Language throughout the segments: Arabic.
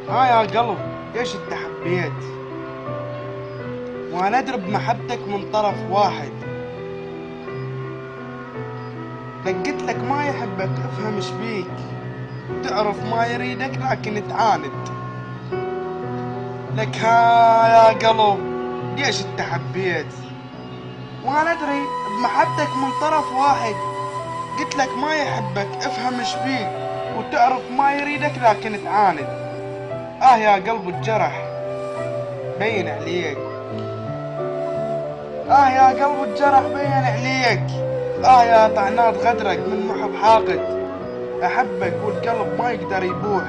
يا قلب، ايش انت حبيت؟ وانا ادري بمحبتك من طرف واحد. لقيت لك ما يحبك، افهم ايش بيك. تعرف ما يريدك لكن تعاند. لك يا قلب، ليش انت حبيت؟ وانا ادري بمحبتك من طرف واحد. قلت لك ما يحبك، افهم ايش بيك. وتعرف ما يريدك لكن تعاند. يا قلب الجرح بين عليك. يا قلب الجرح بين عليك. يا طعنات غدرك من محب حاقد. احبك والقلب ما يقدر يبوح،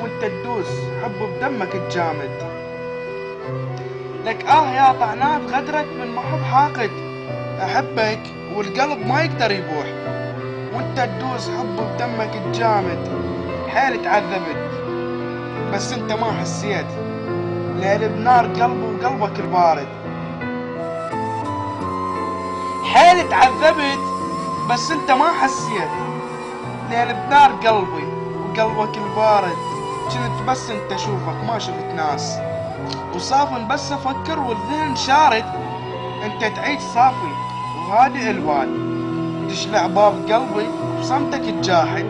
وانت تدوس حب بدمك الجامد. لك يا طعنات غدرك من محب حاقد. احبك والقلب ما يقدر يبوح، وانت تدوس حب بدمك الجامد. حيل تعذبت بس انت ما حسيت. ليل بنار قلبي وقلبك البارد. حيل تعذبت بس انت ما حسيت. ليل بنار قلبي وقلبك البارد. كنت بس انت اشوفك ما شفت ناس، وصافن بس افكر والذهن شارد. انت تعيش صافي وهادئ البال، تشلع باب قلبي بصمتك الجاحد.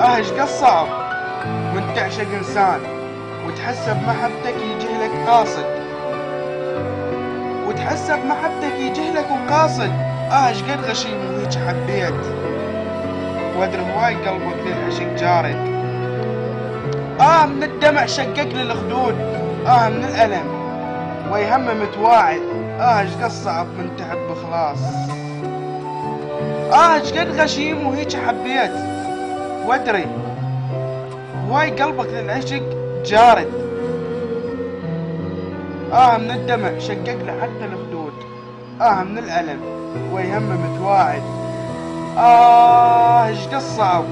ايش قد صعب من تعشق انسان وتحس بمحبتك يجهلك قاصد. وتحس بمحبتك يجهلك وقاصد. ايش قد غشيم وهيج حبيت، وادري هواي قلبك للعشق جارد. من الدمع شقق للخدود. من الألم ويهم متواعد. ايش قد صعب من تحب خلاص. ايش قد غشيم وهيج حبيت، وادري هواي قلبك للعشق جارد. من الدمع شقق له حتى الخدود. من الألم ويهم متواعد. ايش قد صعب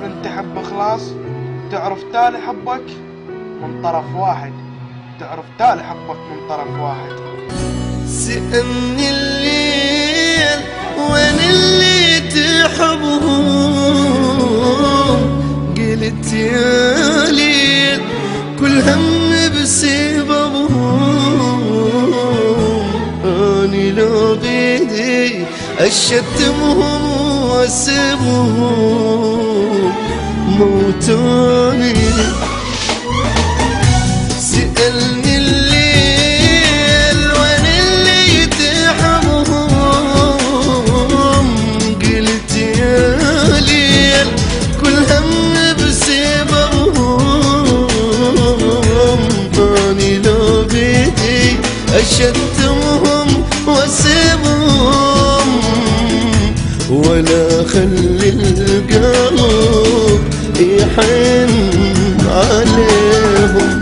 من تحب خلاص. تعرف تالي حبك من طرف واحد. تعرف تالي حبك من طرف واحد. سألني الليل وين اللي تحبهم، قلت يا ليل كل هم بسببهم. اني لو بيدي اشتمهم واسبهم موتوني. سألني الليل وين اللي تحبهم، قلت يا ليل كل هم بسببهم. اني لو بيدي اشتمهم واسبهم، ولا خلي القلب يحن عليهم.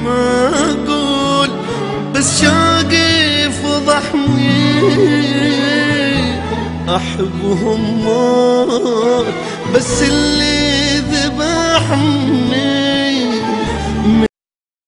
ما اقول بس شوقي فضحني. احبهم موت بس اللي ذبحني.